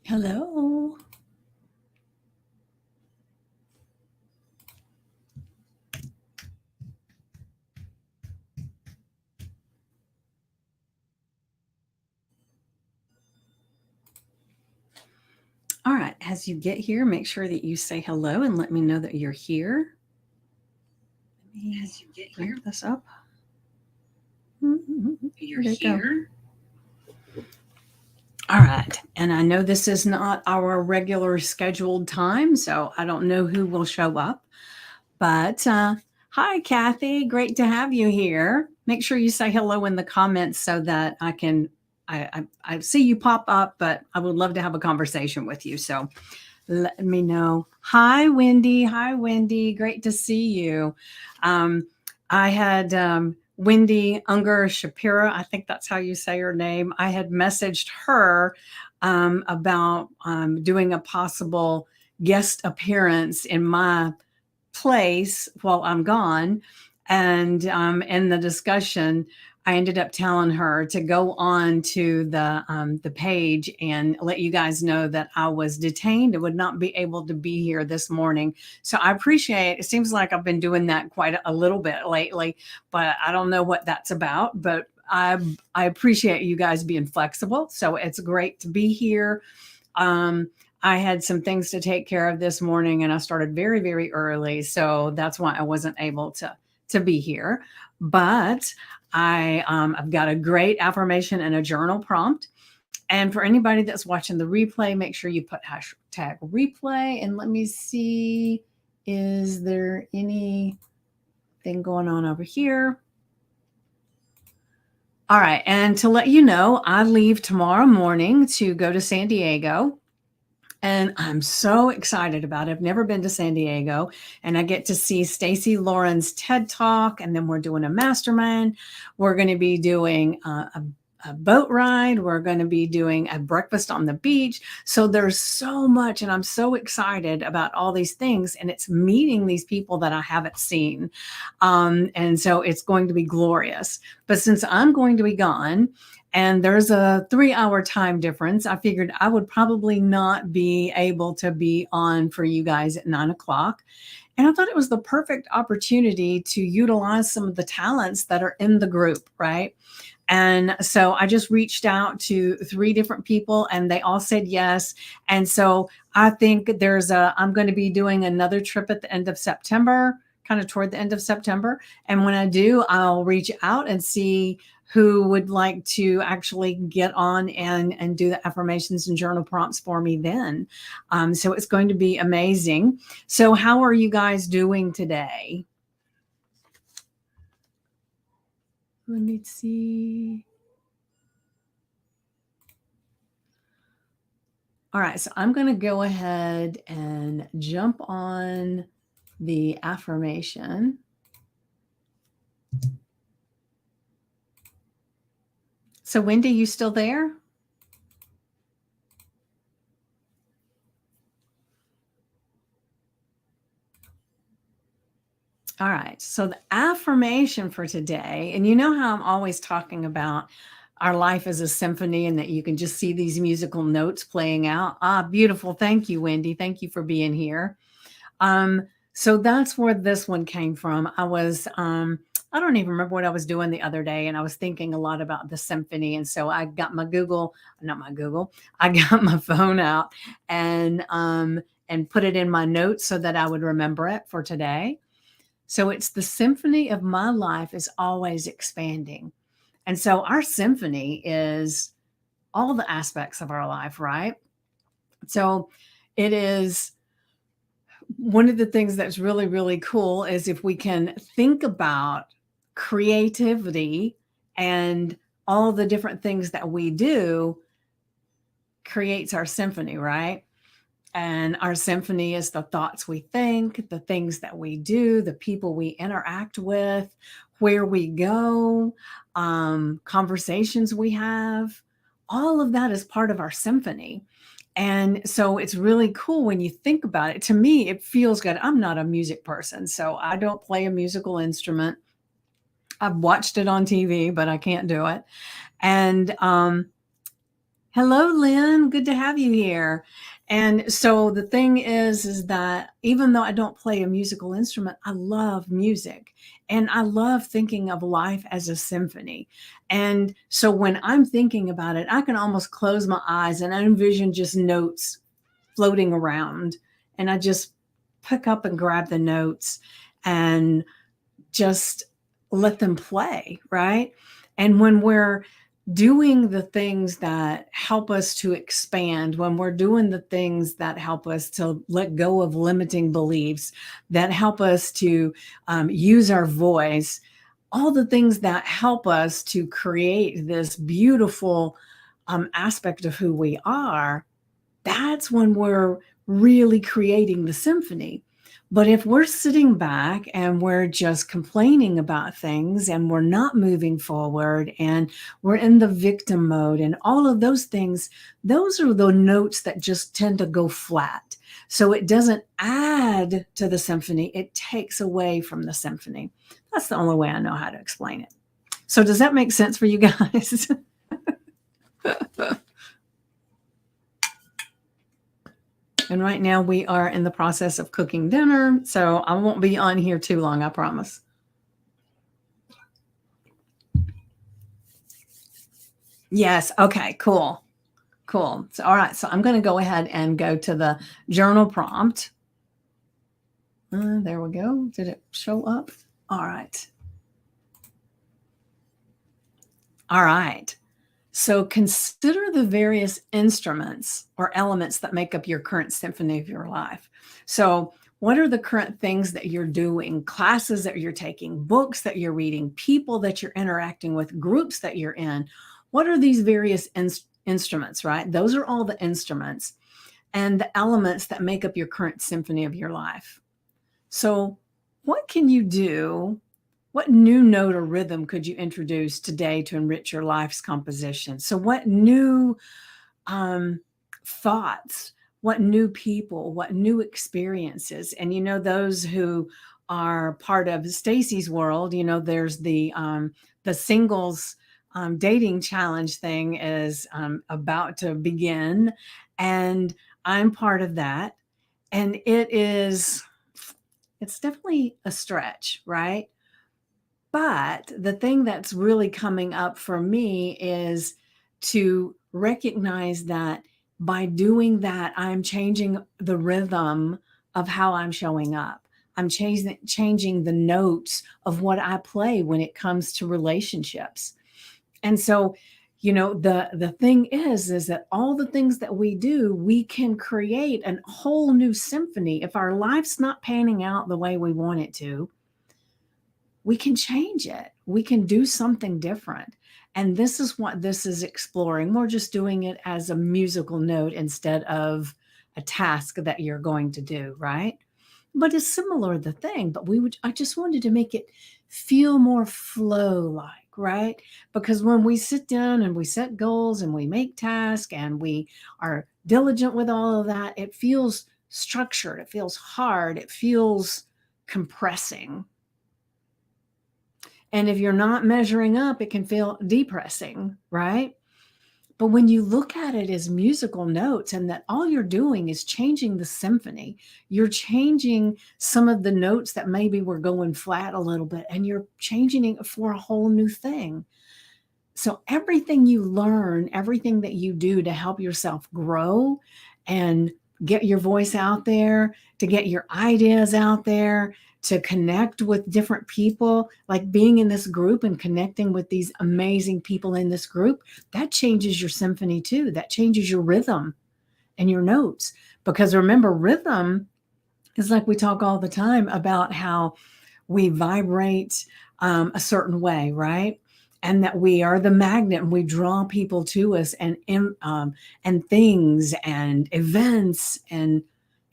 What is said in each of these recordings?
Hello. All right. As you get here, make sure that you say hello and let me know that you're here. Let me bring this up. You're here. All right. And I know this is not our regular scheduled time, so I don't know who will show up. But hi, Kathy. Great to have you here. Make sure you say hello in the comments so that I can. I see you pop up, but I would love to have a conversation with you. So let me know. Hi, Wendy. Hi, Wendy. Great to see you. Um, I had Wendy Unger Shapiro. I think that's how you say her name. I had messaged her about doing a possible guest appearance in my place while I'm gone. And in the discussion, I ended up telling her to go on to the page and let you guys know that I was detained and would not be able to be here this morning. So I appreciate. It seems like I've been doing that quite a little bit lately, but I don't know what that's about. But I appreciate you guys being flexible. So it's great to be here. I had some things to take care of this morning and I started very, very early. So that's why I wasn't able to be here. But I've got a great affirmation and a journal prompt. And for anybody that's watching the replay, make sure you put hashtag replay. And let me see, is there anything going on over here? All right. And to let you know, I leave tomorrow morning to go to San Diego. And I'm so excited about it. I've never been to San Diego, and I get to see Stacy Lauren's TED Talk, and then we're doing a mastermind. We're going to be doing a boat ride. We're going to be doing a breakfast on the beach. So there's so much, and I'm so excited about all these things. And it's meeting these people that I haven't seen. And so it's going to be glorious. But since I'm going to be gone, and there's a 3-hour time difference, I figured I would probably not be able to be on for you guys at 9 o'clock. And I thought it was the perfect opportunity to utilize some of the talents that are in the group, right? And so I just reached out to 3 different people and they all said yes. And so I think I'm going to be doing another trip at the end of September, kind of toward the end of September. And when I do, I'll reach out and see who would like to actually get on and do the affirmations and journal prompts for me then. So it's going to be amazing. So how are you guys doing today? Let me see. All right, so I'm going to go ahead and jump on the affirmation. So Wendy, you still there? All right. So the affirmation for today, and you know how I'm always talking about our life as a symphony and that you can just see these musical notes playing out. Beautiful. Thank you, Wendy. Thank you for being here. So that's where this one came from. I don't even remember what I was doing the other day, and I was thinking a lot about the symphony. And so I got I got my phone out and put it in my notes so that I would remember it for today. So it's the symphony of my life is always expanding. And so our symphony is all the aspects of our life, right? So it is one of the things that's really, really cool is if we can think about creativity and all the different things that we do creates our symphony, right? And our symphony is the thoughts we think, the things that we do, the people we interact with, where we go, conversations we have. All of that is part of our symphony. And so it's really cool when you think about it. To me, it feels good. I'm not a music person, so I don't play a musical instrument. I've watched it on TV, but I can't do it. And Hello, Lynn. Good to have you here. And so the thing is that even though I don't play a musical instrument, I love music and I love thinking of life as a symphony. And so when I'm thinking about it, I can almost close my eyes and I envision just notes floating around. And I just pick up and grab the notes and just let them play, right? And when we're doing the things that help us to expand, when we're doing the things that help us to let go of limiting beliefs, that help us to use our voice, all the things that help us to create this beautiful aspect of who we are, that's when we're really creating the symphony. But if we're sitting back and we're just complaining about things and we're not moving forward and we're in the victim mode and all of those things, those are the notes that just tend to go flat. So it doesn't add to the symphony, it takes away from the symphony. That's the only way I know how to explain it. So does that make sense for you guys? And right now we are in the process of cooking dinner, so I won't be on here too long, I promise. Yes. Okay, cool. Cool. So, all right. So I'm going to go ahead and go to the journal prompt. There we go. Did it show up? All right. All right. So consider the various instruments or elements that make up your current symphony of your life. So, what are the current things that you're doing, classes that you're taking, books that you're reading, people that you're interacting with, groups that you're in? What are these various instruments, right? Those are all the instruments and the elements that make up your current symphony of your life. So, what can you do? What new note or rhythm could you introduce today to enrich your life's composition? So, what new thoughts, what new people, what new experiences? And those who are part of Stacy's world, there's the singles dating challenge thing is about to begin, and I'm part of that, and it's definitely a stretch, right? But the thing that's really coming up for me is to recognize that by doing that, I'm changing the rhythm of how I'm showing up. I'm changing the notes of what I play when it comes to relationships. And so, the thing is that all the things that we do, we can create a whole new symphony. If our life's not panning out the way we want it to, we can change it. We can do something different. And this is what this is exploring. We're just doing it as a musical note instead of a task that you're going to do, right? But it's similar the thing, but I just wanted to make it feel more flow like, right? Because when we sit down and we set goals and we make tasks and we are diligent with all of that, it feels structured, it feels hard, it feels compressing. And if you're not measuring up, it can feel depressing, right? But when you look at it as musical notes and that all you're doing is changing the symphony, you're changing some of the notes that maybe were going flat a little bit and you're changing it for a whole new thing. So everything you learn, everything that you do to help yourself grow and get your voice out there, to get your ideas out there, to connect with different people, like being in this group and connecting with these amazing people in this group, that changes your symphony too. That changes your rhythm and your notes. Because remember, rhythm is like we talk all the time about how we vibrate a certain way, right? And that we are the magnet and we draw people to us and things and events and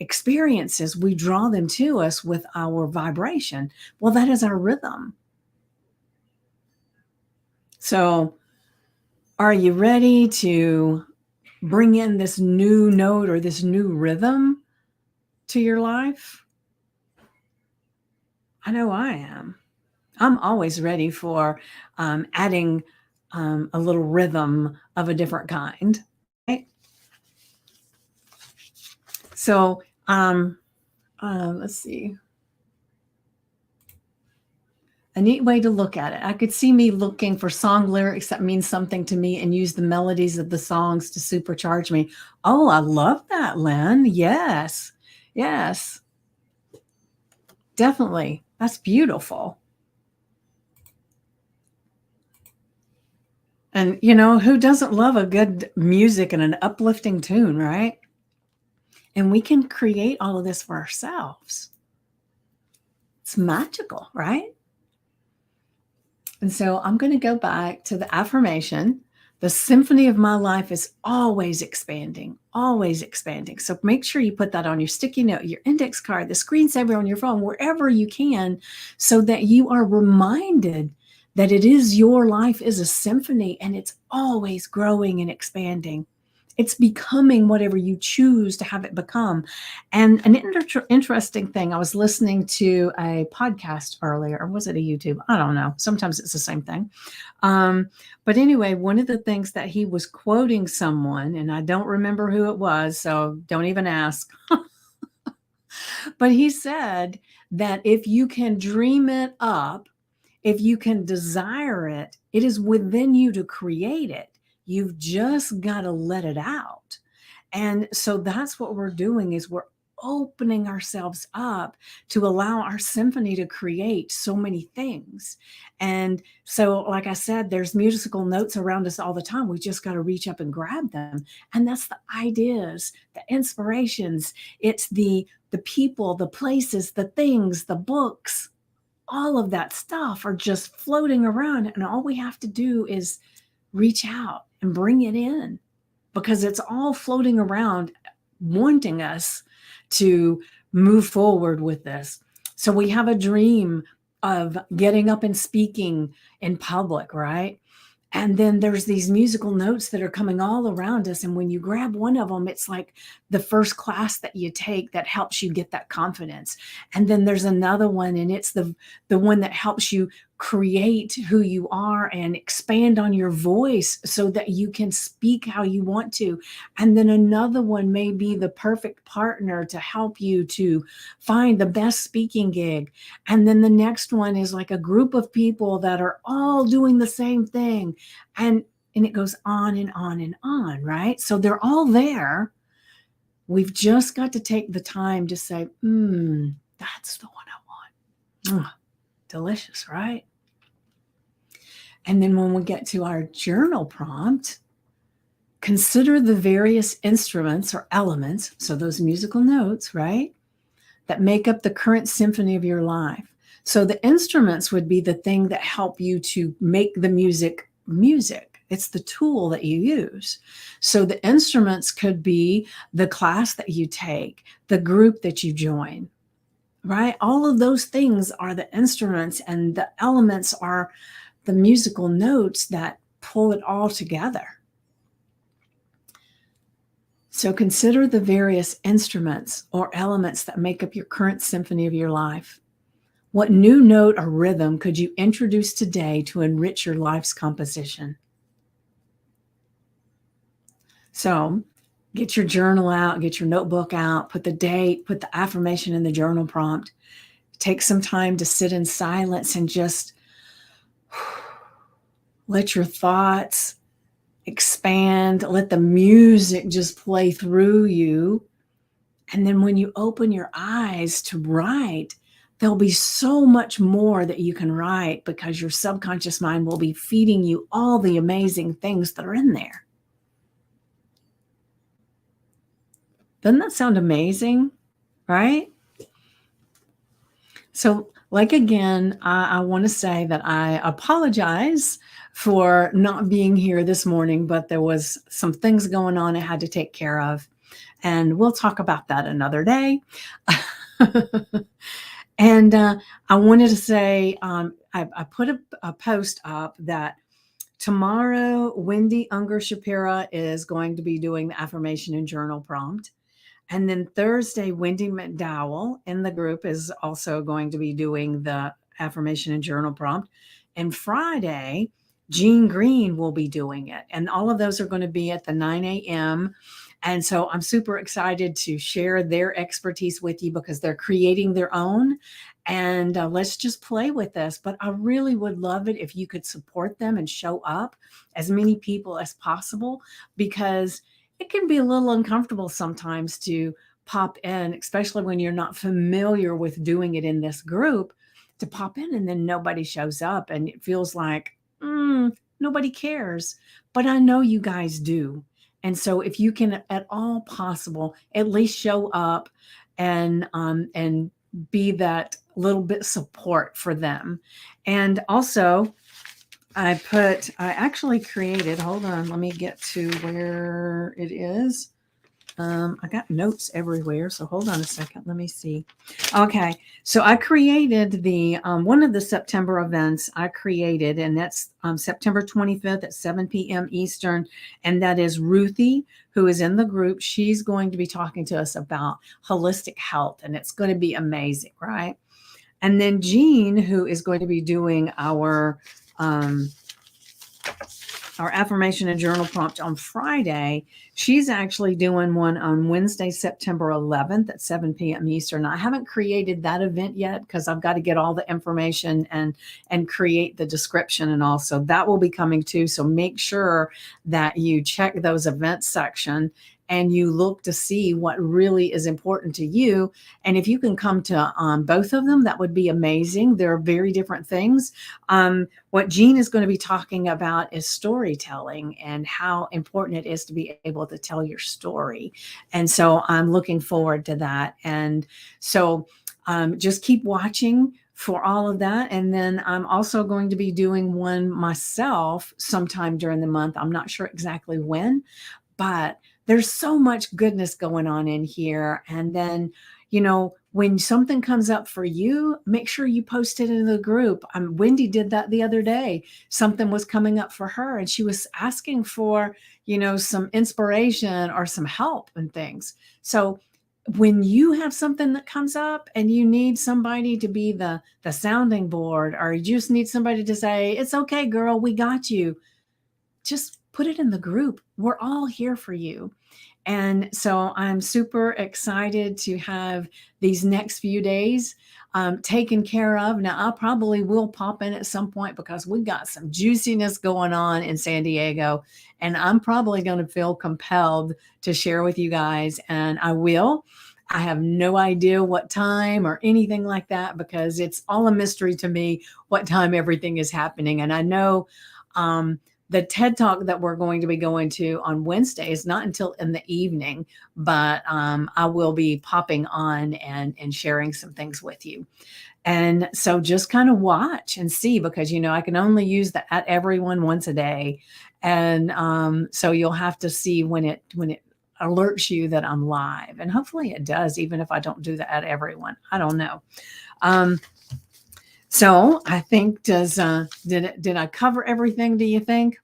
experiences, we draw them to us with our vibration. Well, that is our rhythm. So, are you ready to bring in this new note or this new rhythm to your life? I know I am. I'm always ready for adding a little rhythm of a different kind. So, let's see. A neat way to look at it. I could see me looking for song lyrics that mean something to me and use the melodies of the songs to supercharge me. Oh, I love that, Lynn. Yes. Yes. Definitely. That's beautiful. And who doesn't love a good music and an uplifting tune, right? And we can create all of this for ourselves. It's magical, right? And so I'm going to go back to the affirmation. The symphony of my life is always expanding, always expanding. So make sure you put that on your sticky note, your index card, the screensaver on your phone, wherever you can, so that you are reminded that your life is a symphony and it's always growing and expanding. It's becoming whatever you choose to have it become. And an interesting thing, I was listening to a podcast earlier, or was it a YouTube? I don't know. Sometimes it's the same thing. But anyway, one of the things that he was quoting someone, and I don't remember who it was, so don't even ask. But he said that if you can dream it up, if you can desire it, it is within you to create it. You've just got to let it out. And so that's what we're doing, is we're opening ourselves up to allow our symphony to create so many things. And so, like I said, there's musical notes around us all the time. We just got to reach up and grab them. And that's the ideas, the inspirations. It's the people, the places, the things, the books, all of that stuff are just floating around. And all we have to do is reach out and bring it in, because it's all floating around wanting us to move forward with this. So we have a dream of getting up and speaking in public, right? And then there's these musical notes that are coming all around us. And when you grab one of them, it's like the first class that you take that helps you get that confidence. And then there's another one, and it's the one that helps you create who you are and expand on your voice so that you can speak how you want to. And then another one may be the perfect partner to help you to find the best speaking gig. And then the next one is like a group of people that are all doing the same thing. And it goes on and on and on, right? So they're all there. We've just got to take the time to say, that's the one I want. Delicious, right? And then when we get to our journal prompt, consider the various instruments or elements, so those musical notes, right, that make up the current symphony of your life. So the instruments would be the thing that help you to make the music. It's the tool that you use. So the instruments could be the class that you take, the group that you join, right? All of those things are the instruments, and the elements are the musical notes that pull it all together. So consider the various instruments or elements that make up your current symphony of your life. What new note or rhythm could you introduce today to enrich your life's composition? So get your journal out, get your notebook out, put the date, put the affirmation in the journal prompt. Take some time to sit in silence and just let your thoughts expand. Let the music just play through you. And then when you open your eyes to write, there'll be so much more that you can write, because your subconscious mind will be feeding you all the amazing things that are in there. Doesn't that sound amazing? Right? So, again, I want to say that I apologize for not being here this morning, but there was some things going on I had to take care of, and we'll talk about that another day. And I wanted to say, I put a post up that tomorrow, Wendy Unger Shapira is going to be doing the affirmation and journal prompt. And then Thursday, Wendy McDowell in the group is also going to be doing the affirmation and journal prompt. And Friday, Jean Green will be doing it. And all of those are going to be at the 9 a.m. And so I'm super excited to share their expertise with you because they're creating their own. And let's just play with this. But I really would love it if you could support them and show up, as many people as possible, because it can be a little uncomfortable sometimes to pop in, especially when you're not familiar with doing it in this group, to pop in and then nobody shows up and it feels like nobody cares. But I know you guys do. And so if you can at all possible, at least show up and be that little bit support for them. And also I actually created, hold on, let me get to where it is. I got notes everywhere, so hold on a second. Let me see. Okay, so I created the one of the September events I created, and that's September 25th at 7 p.m. Eastern, and that is Ruthie, who is in the group. She's going to be talking to us about holistic health, and it's going to be amazing, right? And then Jean, who is going to be doing our affirmation and journal prompt on Friday. She's actually doing one on Wednesday, September 11th at 7 p.m. Eastern. I haven't created that event yet because I've got to get all the information and create the description and all. So that will be coming too. So make sure that you check those events section and you look to see what really is important to you. And if you can come to both of them, that would be amazing. They're very different things. What Jean is going to be talking about is storytelling and how important it is to be able to tell your story. And so I'm looking forward to that. And so just keep watching for all of that. And then I'm also going to be doing one myself sometime during the month. I'm not sure exactly when, but there's so much goodness going on in here. And then, when something comes up for you, make sure you post it in the group. Wendy did that the other day. Something was coming up for her and she was asking for, some inspiration or some help and things. So when you have something that comes up and you need somebody to be the sounding board, or you just need somebody to say, it's okay, girl, we got you, just put it in the group. We're all here for you. And so I'm super excited to have these next few days taken care of. Now, I probably will pop in at some point because we got some juiciness going on in San Diego. And I'm probably going to feel compelled to share with you guys. And I will. I have no idea what time or anything like that because it's all a mystery to me what time everything is happening. And I know the TED Talk that we're going to be going to on Wednesday is not until in the evening, but I will be popping on and sharing some things with you. And so just kind of watch and see, because, I can only use the at everyone once a day. And so you'll have to see when it alerts you that I'm live. And hopefully it does, even if I don't do the at everyone. I don't know. So I think did I cover everything, do you think?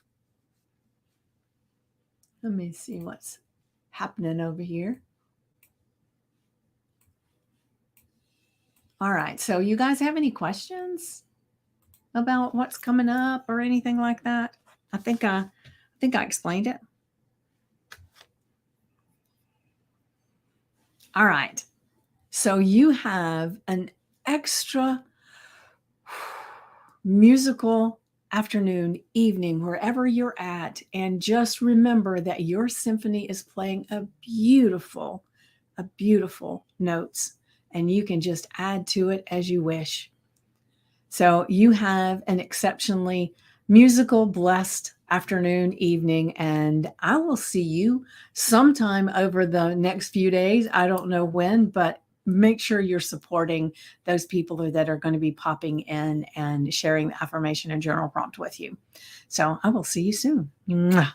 Let me see what's happening over here. All right. So you guys have any questions about what's coming up or anything like that? I think I explained it. All right. So you have an extra musical afternoon, evening, wherever you're at. And just remember that your symphony is playing a beautiful notes, and you can just add to it as you wish. So you have an exceptionally musical, blessed afternoon, evening, and I will see you sometime over the next few days. I don't know when, but make sure you're supporting those people that are going to be popping in and sharing the affirmation and journal prompt with you. So I will see you soon. Mwah.